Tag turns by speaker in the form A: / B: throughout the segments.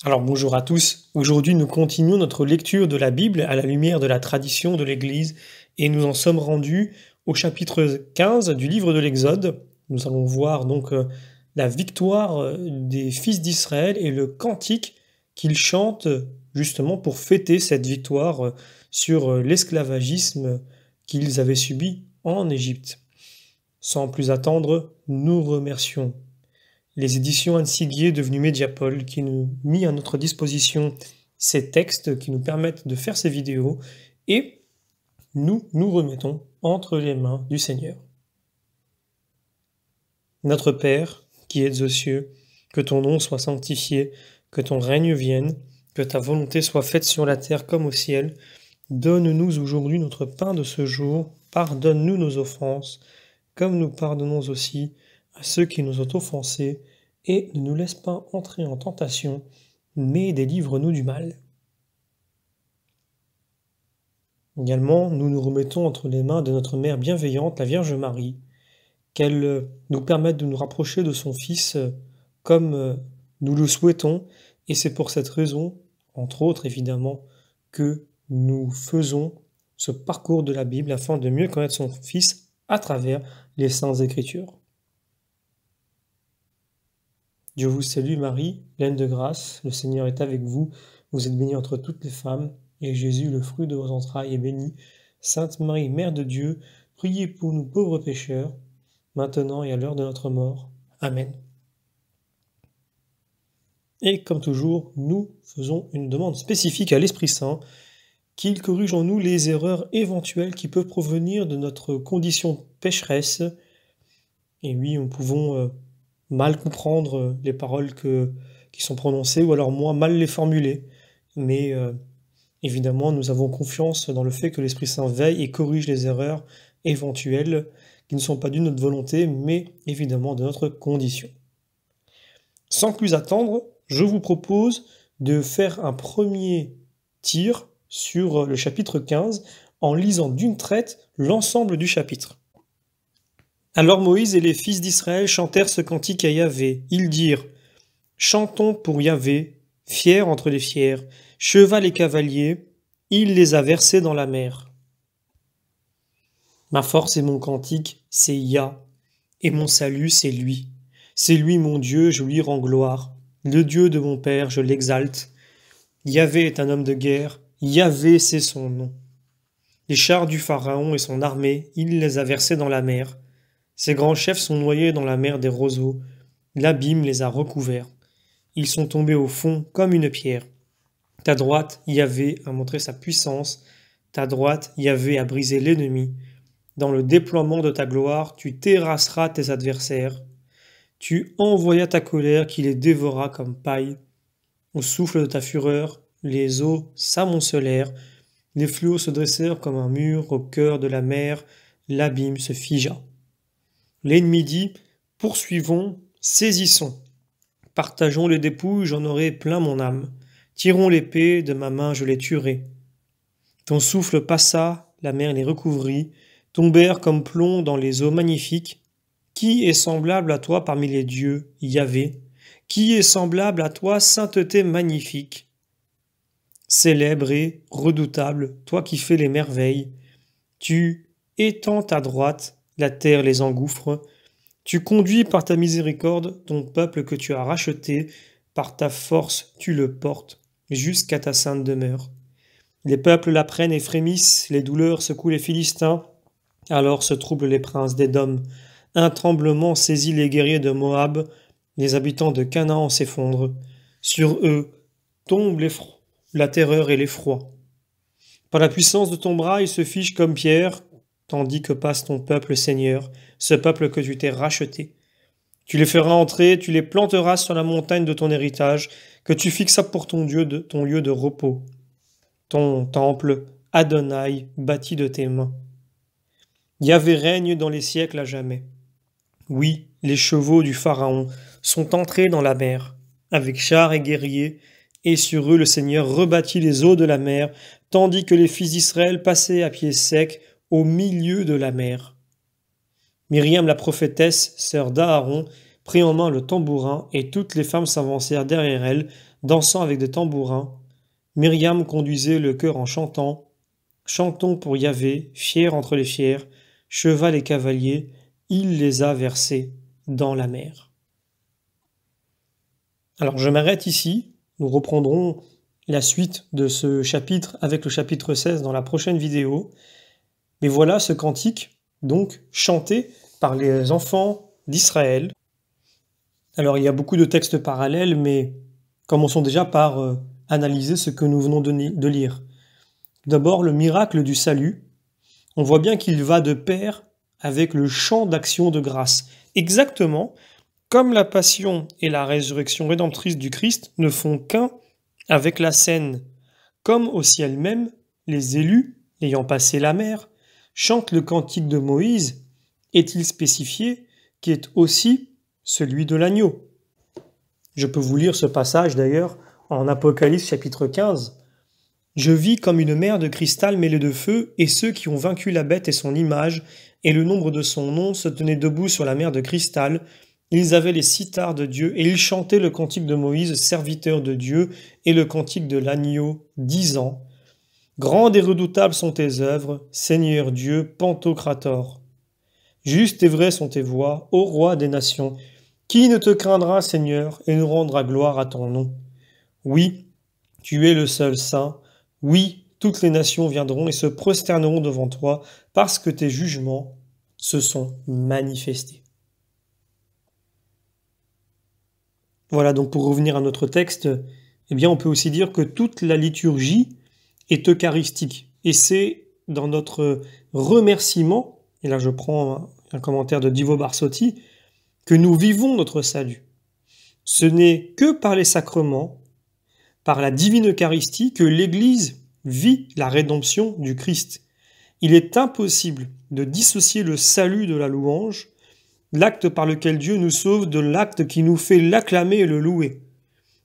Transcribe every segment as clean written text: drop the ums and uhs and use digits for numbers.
A: Alors bonjour à tous. Aujourd'hui, nous continuons notre lecture de la Bible à la lumière de la tradition de l'Église et nous en sommes rendus au chapitre 15 du livre de l'Exode. Nous allons voir donc la victoire des fils d'Israël et le cantique qu'ils chantent justement pour fêter cette victoire sur l'esclavagisme qu'ils avaient subi en Égypte. Sans plus attendre, nous remercions les éditions Anne Siguier devenues Mediapol qui nous mis à notre disposition ces textes qui nous permettent de faire ces vidéos et nous nous remettons entre les mains du Seigneur. Notre Père, qui es aux cieux, que ton nom soit sanctifié, que ton règne vienne, que ta volonté soit faite sur la terre comme au ciel. Donne-nous aujourd'hui notre pain de ce jour, pardonne-nous nos offenses, comme nous pardonnons aussi à ceux qui nous ont offensés, et ne nous laisse pas entrer en tentation, mais délivre-nous du mal. Également, nous nous remettons entre les mains de notre Mère bienveillante, la Vierge Marie, qu'elle nous permette de nous rapprocher de son Fils comme nous le souhaitons, et c'est pour cette raison, entre autres évidemment, que nous faisons ce parcours de la Bible afin de mieux connaître son Fils à travers les Saintes Écritures. Dieu vous salue Marie, pleine de grâce, le Seigneur est avec vous, vous êtes bénie entre toutes les femmes, et Jésus, le fruit de vos entrailles, est béni. Sainte Marie, Mère de Dieu, priez pour nous pauvres pécheurs, maintenant et à l'heure de notre mort. Amen. Et comme toujours, nous faisons une demande spécifique à l'Esprit Saint, qu'il corrige en nous les erreurs éventuelles qui peuvent provenir de notre condition pécheresse. Et oui, nous pouvons mal comprendre les paroles qui sont prononcées, ou alors moi mal les formuler. Mais évidemment, nous avons confiance dans le fait que l'Esprit Saint veille et corrige les erreurs éventuelles qui ne sont pas dues de notre volonté, mais évidemment de notre condition. Sans plus attendre, je vous propose de faire un premier tir sur le chapitre 15 en lisant d'une traite l'ensemble du chapitre. Alors Moïse et les fils d'Israël chantèrent ce cantique à Yahvé. Ils dirent « Chantons pour Yahvé, fier entre les fiers, cheval et cavalier, il les a versés dans la mer. Ma force et mon cantique, c'est Yah, et mon salut, c'est lui. C'est lui mon Dieu, je lui rends gloire. Le Dieu de mon Père, je l'exalte. Yahvé est un homme de guerre, Yahvé c'est son nom. Les chars du Pharaon et son armée, il les a versés dans la mer. Ses grands chefs sont noyés dans la mer des roseaux. L'abîme les a recouverts. Ils sont tombés au fond comme une pierre. Ta droite, Yahvé, a montré sa puissance. Ta droite, Yahvé, a brisé l'ennemi. Dans le déploiement de ta gloire, tu terrasseras tes adversaires. Tu envoyas ta colère qui les dévora comme paille. Au souffle de ta fureur, les eaux s'amoncelèrent. Les flots se dressèrent comme un mur au cœur de la mer. L'abîme se figea. L'ennemi dit « Poursuivons, saisissons. Partageons les dépouilles, j'en aurai plein mon âme. Tirons l'épée, de ma main je les tuerai. » Ton souffle passa, la mer les recouvrit, tombèrent comme plomb dans les eaux magnifiques. Qui est semblable à toi parmi les dieux, Yahvé? Qui est semblable à toi, sainteté magnifique? Célèbre et redoutable, toi qui fais les merveilles. Tu étends ta droite, la terre les engouffre. Tu conduis par ta miséricorde ton peuple que tu as racheté, par ta force tu le portes, jusqu'à ta sainte demeure. Les peuples l'apprennent et frémissent, les douleurs secouent les Philistins, alors se troublent les princes d'Édom. Un tremblement saisit les guerriers de Moab, les habitants de Canaan s'effondrent. Sur eux tombe la terreur et l'effroi. Par la puissance de ton bras, ils se fichent comme pierre, tandis que passe ton peuple, Seigneur, ce peuple que tu t'es racheté. Tu les feras entrer, tu les planteras sur la montagne de ton héritage, que tu fixas pour ton lieu de repos. Ton temple, Adonai, bâti de tes mains. Yahvé règne dans les siècles à jamais. Oui, les chevaux du Pharaon sont entrés dans la mer, avec chars et guerriers, et sur eux le Seigneur rebâtit les eaux de la mer, tandis que les fils d'Israël passaient à pied sec au milieu de la mer. Myriam la prophétesse, sœur d'Aaron, prit en main le tambourin, et toutes les femmes s'avancèrent derrière elle, dansant avec des tambourins. Myriam conduisait le chœur en chantant. Chantons pour Yahvé, fier entre les fiers, cheval et cavalier, il les a versés dans la mer. Alors je m'arrête ici, nous reprendrons la suite de ce chapitre avec le chapitre 16 dans la prochaine vidéo. Mais voilà ce cantique, donc chanté par les enfants d'Israël. Alors il y a beaucoup de textes parallèles, mais commençons déjà par analyser ce que nous venons de lire. D'abord, le miracle du salut. On voit bien qu'il va de pair avec le chant d'action de grâce. Exactement comme la passion et la résurrection rédemptrice du Christ ne font qu'un avec la scène. Comme au ciel même, les élus, ayant passé la mer, chantent le cantique de Moïse, est-il spécifié, qui est aussi celui de l'agneau. Je peux vous lire ce passage d'ailleurs en Apocalypse chapitre 15. Je vis comme une mer de cristal mêlée de feu, et ceux qui ont vaincu la bête et son image, et le nombre de son nom, se tenaient debout sur la mer de cristal. Ils avaient les cithars de Dieu, et ils chantaient le cantique de Moïse, serviteur de Dieu, et le cantique de l'agneau, disant « Grandes et redoutables sont tes œuvres, Seigneur Dieu, Pantocrator. Justes et vraies sont tes voies, ô roi des nations. Qui ne te craindra, Seigneur, et nous rendra gloire à ton nom? Oui, tu es le seul saint. Oui, toutes les nations viendront et se prosterneront devant toi, parce que tes jugements se sont manifestés. » Voilà, donc pour revenir à notre texte, eh bien on peut aussi dire que toute la liturgie est eucharistique. Et c'est dans notre remerciement, et là je prends un commentaire de Divo Barsotti, que nous vivons notre salut. Ce n'est que par les sacrements, par la divine Eucharistie, que l'Église vit la rédemption du Christ. Il est impossible de dissocier le salut de la louange, l'acte par lequel Dieu nous sauve de l'acte qui nous fait l'acclamer et le louer.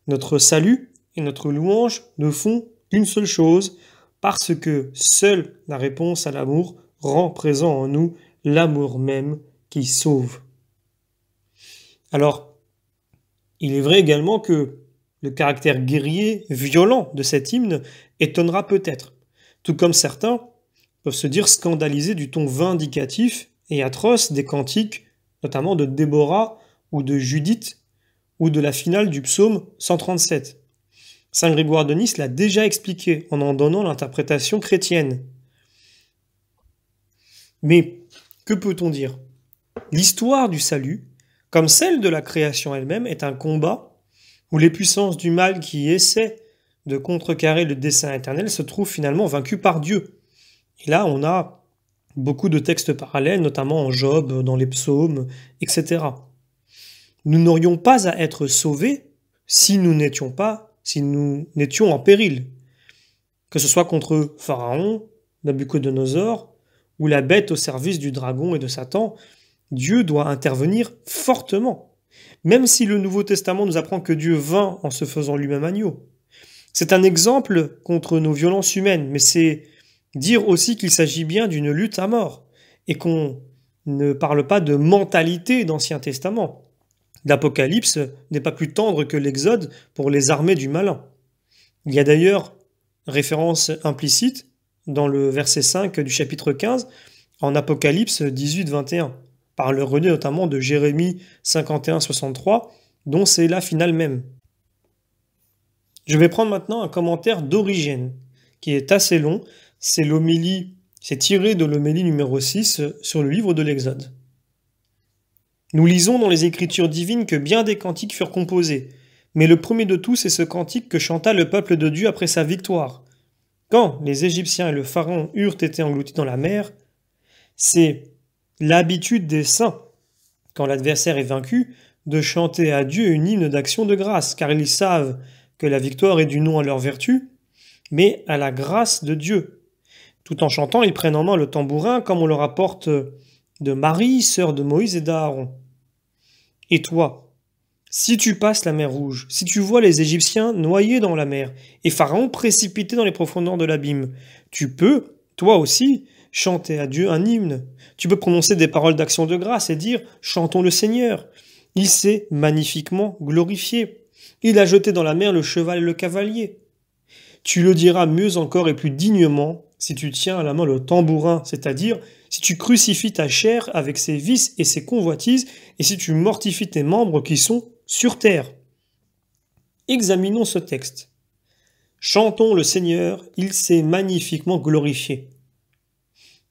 A: Notre salut et notre louange ne font qu'une seule chose, parce que seule la réponse à l'amour rend présent en nous l'amour même qui sauve. Alors, il est vrai également que le caractère guerrier, violent de cet hymne étonnera peut-être, tout comme certains peuvent se dire scandalisés du ton vindicatif et atroce des cantiques, notamment de Déborah ou de Judith, ou de la finale du psaume 137. Saint Grégoire de Nice l'a déjà expliqué en donnant l'interprétation chrétienne. Mais que peut-on dire? L'histoire du salut, comme celle de la création elle-même, est un combat où les puissances du mal qui essaient de contrecarrer le dessein éternel se trouvent finalement vaincues par Dieu. Et là, on a beaucoup de textes parallèles, notamment en Job, dans les psaumes, etc. Nous n'aurions pas à être sauvés si nous n'étions en péril. Que ce soit contre Pharaon, Nabuchodonosor, ou la bête au service du dragon et de Satan, Dieu doit intervenir fortement. Même si le Nouveau Testament nous apprend que Dieu vint en se faisant lui-même agneau. C'est un exemple contre nos violences humaines, mais c'est dire aussi qu'il s'agit bien d'une lutte à mort, et qu'on ne parle pas de mentalité d'Ancien Testament. L'Apocalypse n'est pas plus tendre que l'Exode pour les armées du malin. Il y a d'ailleurs référence implicite dans le verset 5 du chapitre 15 en Apocalypse 18-21, par le relais notamment de Jérémie 51-63, dont c'est la finale même. Je vais prendre maintenant un commentaire d'Origène, qui est assez long. C'est tiré de l'homélie numéro 6 sur le livre de l'Exode. Nous lisons dans les Écritures divines que bien des cantiques furent composés, mais le premier de tous est ce cantique que chanta le peuple de Dieu après sa victoire. Quand les Égyptiens et le Pharaon eurent été engloutis dans la mer, c'est l'habitude des saints, quand l'adversaire est vaincu, de chanter à Dieu une hymne d'action de grâce, car ils savent que la victoire est due non à leur vertu, mais à la grâce de Dieu. Tout en chantant, ils prennent en main le tambourin, comme on le rapporte de Marie, sœur de Moïse et d'Aaron. Et toi, si tu passes la mer Rouge, si tu vois les Égyptiens noyés dans la mer, et Pharaon précipité dans les profondeurs de l'abîme, tu peux, toi aussi, chanter à Dieu un hymne. Tu peux prononcer des paroles d'action de grâce et dire « Chantons le Seigneur ». Il s'est magnifiquement glorifié. Il a jeté dans la mer le cheval et le cavalier. Tu le diras mieux encore et plus dignement si tu tiens à la main le tambourin, c'est-à-dire si tu crucifies ta chair avec ses vices et ses convoitises, et si tu mortifies tes membres qui sont sur terre. Examinons ce texte. Chantons le Seigneur, il s'est magnifiquement glorifié.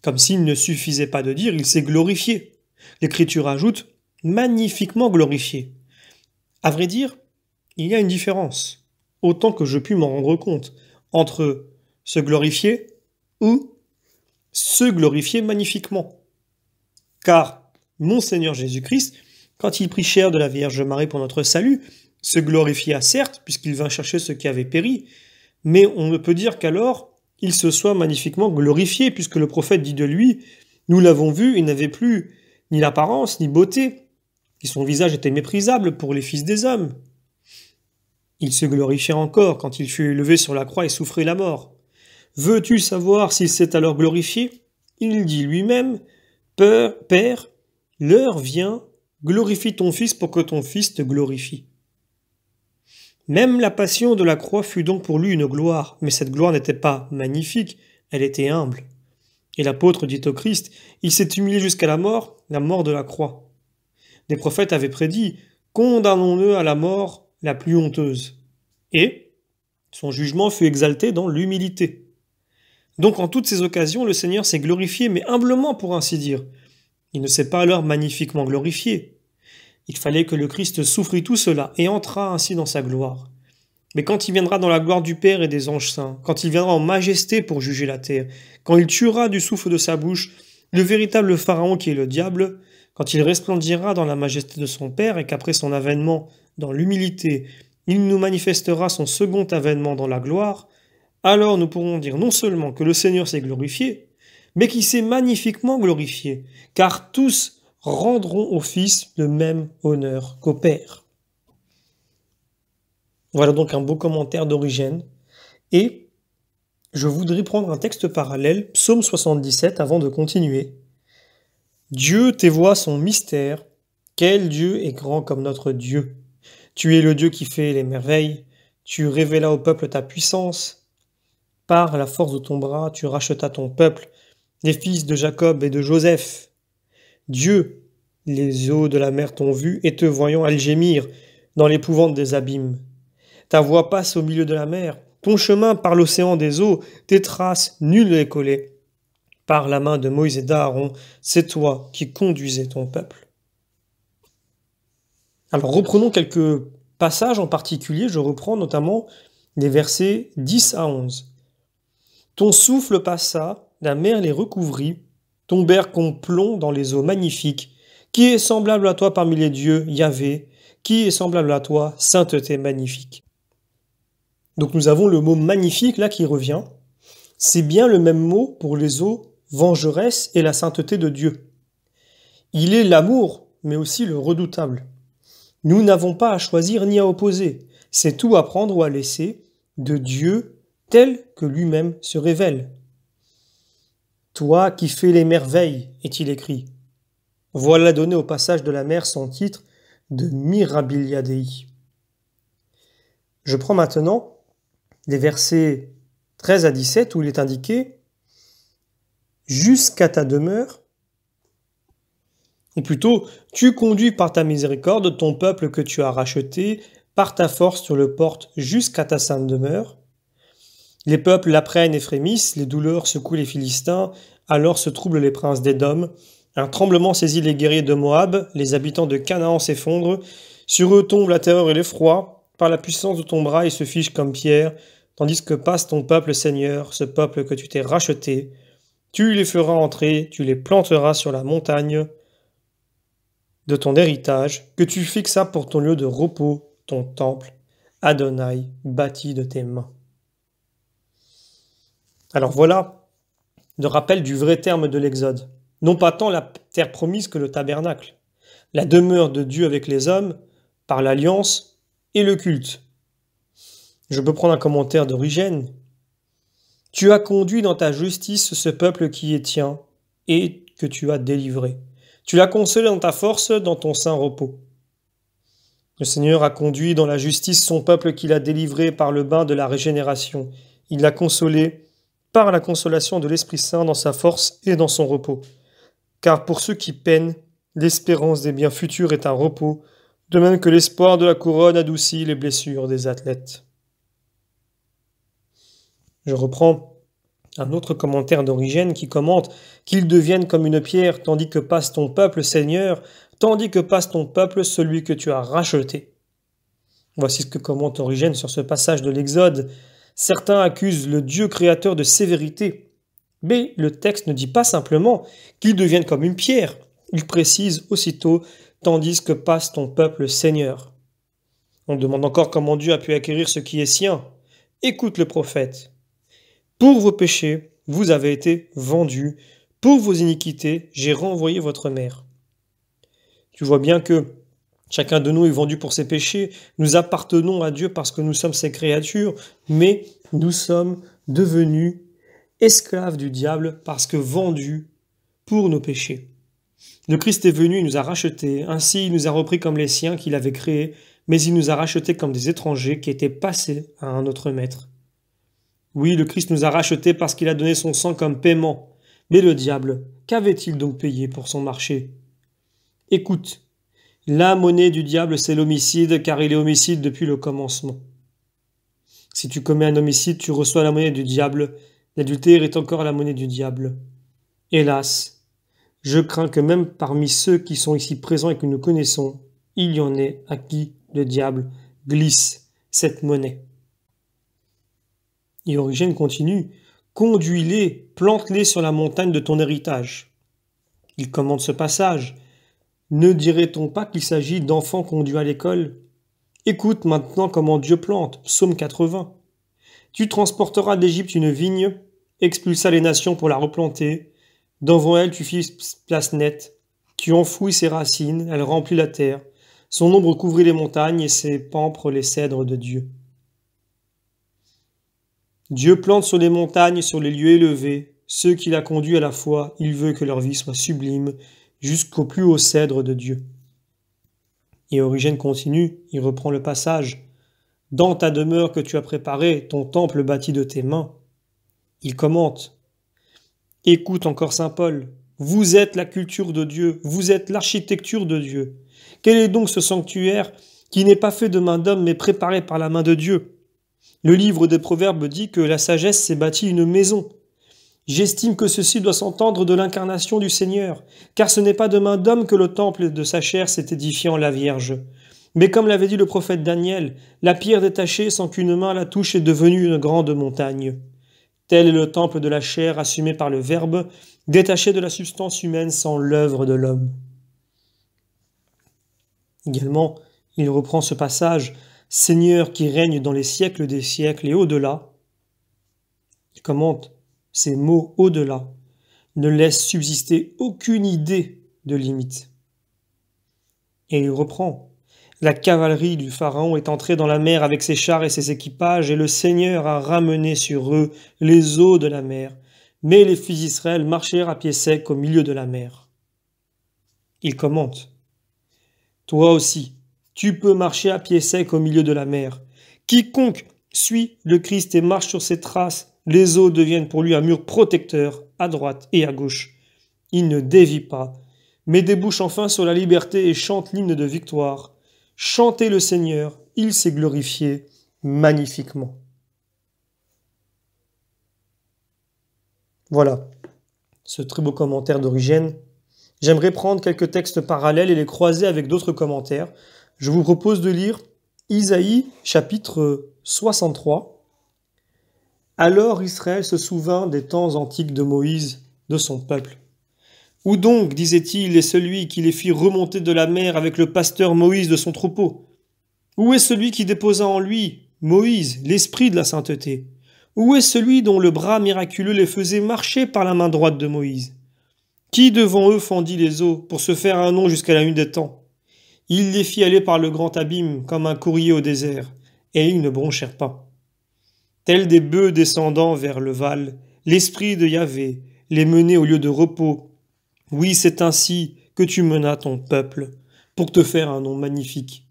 A: Comme s'il ne suffisait pas de dire, il s'est glorifié. L'Écriture ajoute magnifiquement glorifié. À vrai dire, il y a une différence, autant que je puis m'en rendre compte, entre se glorifier ou se glorifier magnifiquement. Car mon Seigneur Jésus-Christ, quand il prit chair de la Vierge Marie pour notre salut, se glorifia certes, puisqu'il vint chercher ceux qui avaient péri, mais on ne peut dire qu'alors il se soit magnifiquement glorifié, puisque le prophète dit de lui, nous l'avons vu, il n'avait plus ni l'apparence, ni beauté, et son visage était méprisable pour les fils des hommes. Il se glorifia encore quand il fut élevé sur la croix et souffrit la mort. Veux-tu savoir s'il s'est alors glorifié? Il dit lui-même, Père, l'heure vient, glorifie ton Fils pour que ton Fils te glorifie. Même la passion de la croix fut donc pour lui une gloire, mais cette gloire n'était pas magnifique, elle était humble. Et l'apôtre dit au Christ, il s'est humilié jusqu'à la mort de la croix. Les prophètes avaient prédit, condamnons-le à la mort la plus honteuse. Et son jugement fut exalté dans l'humilité. Donc en toutes ces occasions, le Seigneur s'est glorifié, mais humblement pour ainsi dire. Il ne s'est pas alors magnifiquement glorifié. Il fallait que le Christ souffrit tout cela et entra ainsi dans sa gloire. Mais quand il viendra dans la gloire du Père et des anges saints, quand il viendra en majesté pour juger la terre, quand il tuera du souffle de sa bouche le véritable Pharaon qui est le diable, quand il resplendira dans la majesté de son Père et qu'après son avènement dans l'humilité, il nous manifestera son second avènement dans la gloire, alors nous pourrons dire non seulement que le Seigneur s'est glorifié, mais qu'il s'est magnifiquement glorifié, car tous rendront au Fils le même honneur qu'au Père. Voilà donc un beau commentaire d'Origène, et je voudrais prendre un texte parallèle, Psaume 77, avant de continuer. Dieu, tes voies sont mystères, quel Dieu est grand comme notre Dieu. Tu es le Dieu qui fait les merveilles, tu révélas au peuple ta puissance. Par la force de ton bras, tu rachetas ton peuple, les fils de Jacob et de Joseph. Dieu, les eaux de la mer t'ont vu, et te voyant elles gémir dans l'épouvante des abîmes. Ta voix passe au milieu de la mer, ton chemin par l'océan des eaux, tes traces, nul ne les collait. Par la main de Moïse et d'Aaron, c'est toi qui conduisais ton peuple. Alors reprenons quelques passages en particulier, je reprends notamment les versets 10 à 11. Ton souffle passa, la mer les recouvrit, tombèrent comme plomb dans les eaux magnifiques. Qui est semblable à toi parmi les dieux, Yahvé? Qui est semblable à toi, sainteté magnifique? Donc nous avons le mot magnifique là qui revient. C'est bien le même mot pour les eaux vengeresses et la sainteté de Dieu. Il est l'amour, mais aussi le redoutable. Nous n'avons pas à choisir ni à opposer. C'est tout à prendre ou à laisser de Dieu tel que lui-même se révèle. Toi qui fais les merveilles, est-il écrit. Voilà donné au passage de la mer son titre de Mirabilia Dei. Je prends maintenant les versets 13 à 17 où il est indiqué « Jusqu'à ta demeure » ou plutôt « Tu conduis par ta miséricorde ton peuple que tu as racheté, par ta force tu le portes jusqu'à ta sainte demeure. Les peuples l'apprennent et frémissent, les douleurs secouent les Philistins, alors se troublent les princes d'Édom. Un tremblement saisit les guerriers de Moab, les habitants de Canaan s'effondrent, sur eux tombe la terreur et l'effroi, par la puissance de ton bras ils se figent comme pierre, tandis que passe ton peuple Seigneur, ce peuple que tu t'es racheté. Tu les feras entrer, tu les planteras sur la montagne de ton héritage, que tu fixas pour ton lieu de repos, ton temple, Adonai, bâti de tes mains. Alors voilà le rappel du vrai terme de l'Exode. Non pas tant la terre promise que le tabernacle, la demeure de Dieu avec les hommes, par l'alliance et le culte. Je peux prendre un commentaire d'Origène. Tu as conduit dans ta justice ce peuple qui est tien, et que tu as délivré. Tu l'as consolé dans ta force, dans ton saint repos. Le Seigneur a conduit dans la justice son peuple qu'il a délivré par le bain de la régénération. Il l'a consolé par la consolation de l'Esprit Saint dans sa force et dans son repos. Car pour ceux qui peinent, l'espérance des biens futurs est un repos, de même que l'espoir de la couronne adoucit les blessures des athlètes. Je reprends un autre commentaire d'Origène qui commente qu'ils deviennent comme une pierre, tandis que passe ton peuple, Seigneur, tandis que passe ton peuple, celui que tu as racheté. Voici ce que commente Origène sur ce passage de l'Exode. Certains accusent le Dieu créateur de sévérité, mais le texte ne dit pas simplement qu'ils deviennent comme une pierre. Il précise aussitôt « tandis que passe ton peuple, Seigneur ». On demande encore comment Dieu a pu acquérir ce qui est sien. Écoute le prophète. Pour vos péchés, vous avez été vendus. Pour vos iniquités, j'ai renvoyé votre mère. Tu vois bien que chacun de nous est vendu pour ses péchés. Nous appartenons à Dieu parce que nous sommes ses créatures, mais nous sommes devenus esclaves du diable parce que vendus pour nos péchés. Le Christ est venu, il nous a rachetés. Ainsi, il nous a repris comme les siens qu'il avait créés, mais il nous a rachetés comme des étrangers qui étaient passés à un autre maître. Oui, le Christ nous a rachetés parce qu'il a donné son sang comme paiement. Mais le diable, qu'avait-il donc payé pour son marché? Écoute, la monnaie du diable, c'est l'homicide, car il est homicide depuis le commencement. Si tu commets un homicide, tu reçois la monnaie du diable. L'adultère est encore la monnaie du diable. Hélas, je crains que même parmi ceux qui sont ici présents et que nous connaissons, il y en ait à qui le diable glisse cette monnaie. Et Origène continue, « Conduis-les, plante-les sur la montagne de ton héritage. » Il commente ce passage. « Ne dirait-on pas qu'il s'agit d'enfants conduits à l'école? Écoute maintenant comment Dieu plante, psaume 80. Tu transporteras d'Égypte une vigne, expulsa les nations pour la replanter. Devant elle, tu fis place nette. Tu enfouis ses racines, elle remplit la terre. Son ombre couvrit les montagnes et ses pampres les cèdres de Dieu. Dieu plante sur les montagnes, sur les lieux élevés, ceux qu'il a conduits à la foi, il veut que leur vie soit sublime, jusqu'au plus haut cèdre de Dieu. » Et Origène continue, il reprend le passage. « Dans ta demeure que tu as préparée, ton temple bâti de tes mains. » Il commente. « Écoute encore saint Paul, vous êtes la culture de Dieu, vous êtes l'architecture de Dieu. Quel est donc ce sanctuaire qui n'est pas fait de main d'homme mais préparé par la main de Dieu ? Le livre des Proverbes dit que la sagesse s'est bâtie une maison. J'estime que ceci doit s'entendre de l'incarnation du Seigneur, car ce n'est pas de main d'homme que le temple de sa chair s'est édifié en la Vierge. Mais comme l'avait dit le prophète Daniel, la pierre détachée sans qu'une main la touche est devenue une grande montagne. Tel est le temple de la chair assumé par le Verbe, détaché de la substance humaine sans l'œuvre de l'homme. Également, il reprend ce passage « Seigneur qui règne dans les siècles des siècles et au-delà », il commente ces mots « au-delà » ne laissent subsister aucune idée de limite. Et il reprend « La cavalerie du Pharaon est entrée dans la mer avec ses chars et ses équipages, et le Seigneur a ramené sur eux les eaux de la mer. Mais les fils d'Israël marchèrent à pied sec au milieu de la mer. » Il commente « Toi aussi, tu peux marcher à pied sec au milieu de la mer. Quiconque suit le Christ et marche sur ses traces, les eaux deviennent pour lui un mur protecteur à droite et à gauche. Il ne dévie pas, mais débouche enfin sur la liberté et chante l'hymne de victoire. Chantez le Seigneur, il s'est glorifié magnifiquement. » Voilà, ce très beau commentaire d'Origène. J'aimerais prendre quelques textes parallèles et les croiser avec d'autres commentaires. Je vous propose de lire Isaïe, chapitre 63. « Alors Israël se souvint des temps antiques de Moïse, de son peuple. Où donc, disait-il, est celui qui les fit remonter de la mer avec le pasteur Moïse de son troupeau? Où est celui qui déposa en lui, Moïse, l'esprit de la sainteté? Où est celui dont le bras miraculeux les faisait marcher par la main droite de Moïse? Qui devant eux fendit les eaux pour se faire un nom jusqu'à la nuit des temps? Il les fit aller par le grand abîme comme un courrier au désert, et ils ne bronchèrent pas. Tels des bœufs descendant vers le Val, l'esprit de Yahvé les menait au lieu de repos. Oui, c'est ainsi que tu menas ton peuple, pour te faire un nom magnifique.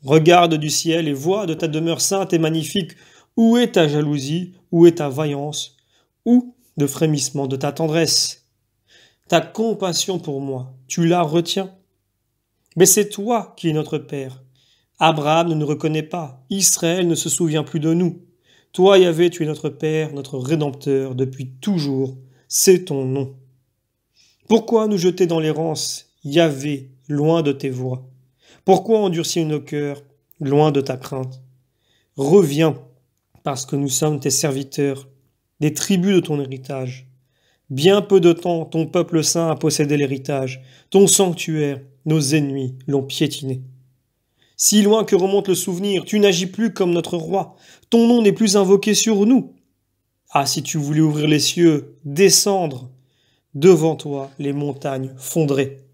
A: Regarde du ciel et vois de ta demeure sainte et magnifique où est ta jalousie, où est ta vaillance, où le frémissement de ta tendresse. Ta compassion pour moi, tu la retiens. Mais c'est toi qui es notre Père. Abraham ne nous reconnaît pas, Israël ne se souvient plus de nous. Toi, Yahvé, tu es notre Père, notre Rédempteur, depuis toujours, c'est ton nom. Pourquoi nous jeter dans l'errance, Yahvé, loin de tes voies? Pourquoi endurcir nos cœurs, loin de ta crainte? Reviens, parce que nous sommes tes serviteurs, des tribus de ton héritage. Bien peu de temps, ton peuple saint a possédé l'héritage, ton sanctuaire, nos ennemis l'ont piétiné. Si loin que remonte le souvenir, tu n'agis plus comme notre roi, ton nom n'est plus invoqué sur nous. Ah, si tu voulais ouvrir les cieux, descendre, devant toi les montagnes fonderaient.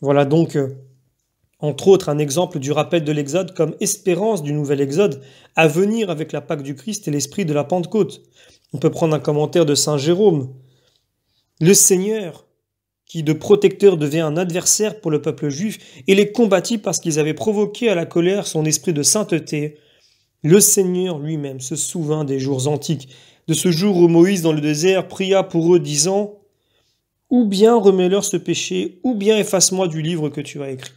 A: Voilà donc, entre autres, un exemple du rappel de l'Exode comme espérance du nouvel Exode à venir avec la Pâque du Christ et l'esprit de la Pentecôte. On peut prendre un commentaire de saint Jérôme. Le Seigneur, qui de protecteur devient un adversaire pour le peuple juif et les combattit parce qu'ils avaient provoqué à la colère son esprit de sainteté, le Seigneur lui-même se souvint des jours antiques, de ce jour où Moïse dans le désert pria pour eux disant « Ou bien remets-leur ce péché, ou bien efface-moi du livre que tu as écrit. »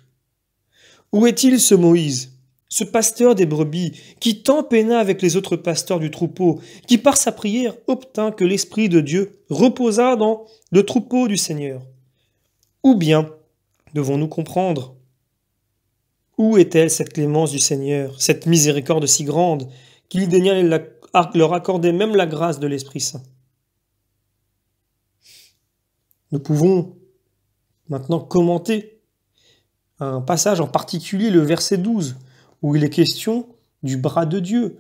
A: Où est-il ce Moïse, ce pasteur des brebis, qui tant peina avec les autres pasteurs du troupeau, qui par sa prière obtint que l'Esprit de Dieu reposât dans le troupeau du Seigneur? Ou bien, devons-nous comprendre, où est-elle cette clémence du Seigneur, cette miséricorde si grande, qu'il daigna leur accorder même la grâce de l'Esprit Saint? Nous pouvons maintenant commenter un passage en particulier, le verset 12, où il est question du bras de Dieu.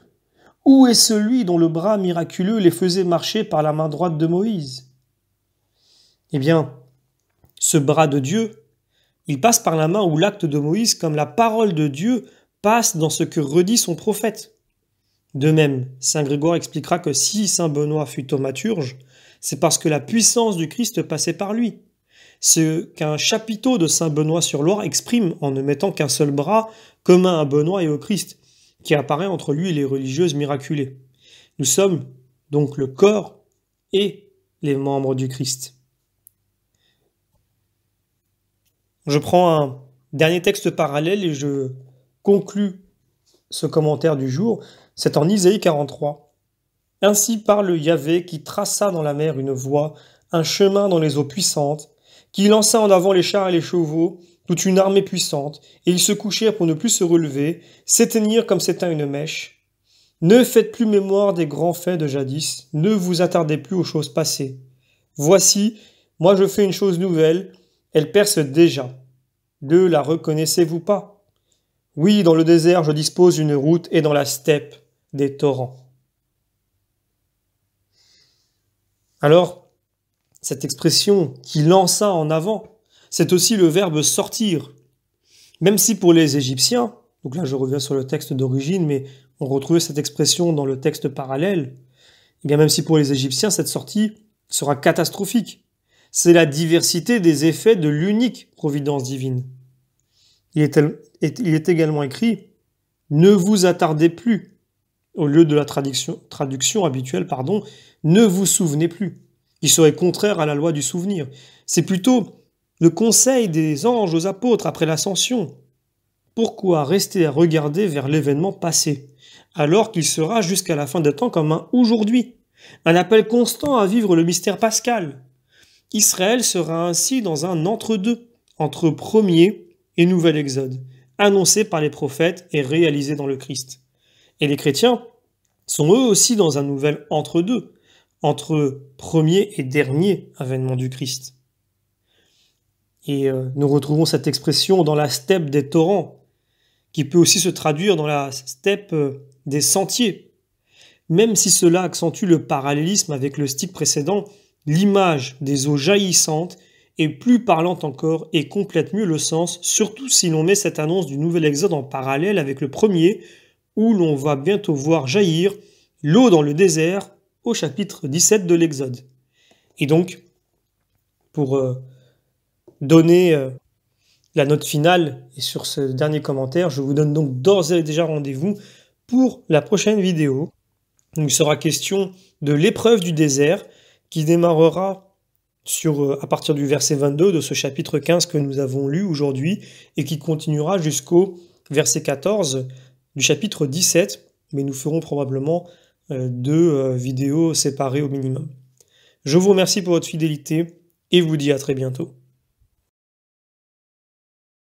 A: Où est celui dont le bras miraculeux les faisait marcher par la main droite de Moïse? Eh bien, ce bras de Dieu, il passe par la main ou l'acte de Moïse comme la parole de Dieu passe dans ce que redit son prophète. De même, saint Grégoire expliquera que si saint Benoît fut thaumaturge, c'est parce que la puissance du Christ passait par lui. Ce qu'un chapiteau de saint Benoît sur Loire exprime en ne mettant qu'un seul bras commun à Benoît et au Christ, qui apparaît entre lui et les religieuses miraculées. Nous sommes donc le corps et les membres du Christ. Je prends un dernier texte parallèle et je conclus ce commentaire du jour. C'est en Isaïe 43. « Ainsi parle Yahvé qui traça dans la mer une voie, un chemin dans les eaux puissantes, qui lança en avant les chars et les chevaux, toute une armée puissante, et ils se couchèrent pour ne plus se relever, s'éteignirent comme s'éteint une mèche. Ne faites plus mémoire des grands faits de jadis, ne vous attardez plus aux choses passées. Voici, moi je fais une chose nouvelle, elle perce déjà. La reconnaissez-vous pas? Oui, dans le désert je dispose une route et dans la steppe des torrents. » Alors, cette expression qui lança en avant, c'est aussi le verbe sortir. Même si pour les Égyptiens, donc là je reviens sur le texte d'origine, mais on retrouve cette expression dans le texte parallèle, et bien même si pour les Égyptiens cette sortie sera catastrophique, c'est la diversité des effets de l'unique providence divine. Il est également écrit « Ne vous attardez plus », au lieu de la traduction habituelle, « ne vous souvenez plus », qui serait contraire à la loi du souvenir. C'est plutôt le conseil des anges aux apôtres après l'ascension. Pourquoi rester à regarder vers l'événement passé, alors qu'il sera jusqu'à la fin des temps comme un aujourd'hui? Un appel constant à vivre le mystère pascal. Israël sera ainsi dans un entre-deux, entre premier et nouvel exode, annoncé par les prophètes et réalisé dans le Christ. Et les chrétiens sont eux aussi dans un nouvel entre-deux, entre premier et dernier avènement du Christ. Et nous retrouvons cette expression dans la steppe des torrents, qui peut aussi se traduire dans la steppe des sentiers. Même si cela accentue le parallélisme avec le stick précédent, l'image des eaux jaillissantes est plus parlante encore et complète mieux le sens, surtout si l'on met cette annonce du nouvel exode en parallèle avec le premier, où l'on va bientôt voir jaillir l'eau dans le désert au chapitre 17 de l'Exode. Et donc, pour donner la note finale et sur ce dernier commentaire, je vous donne donc d'ores et déjà rendez-vous pour la prochaine vidéo. Il sera question de l'épreuve du désert qui démarrera à partir du verset 22 de ce chapitre 15 que nous avons lu aujourd'hui et qui continuera jusqu'au verset 14 du chapitre 17, mais nous ferons probablement 2 vidéos séparées au minimum. Je vous remercie pour votre fidélité et vous dis à très bientôt.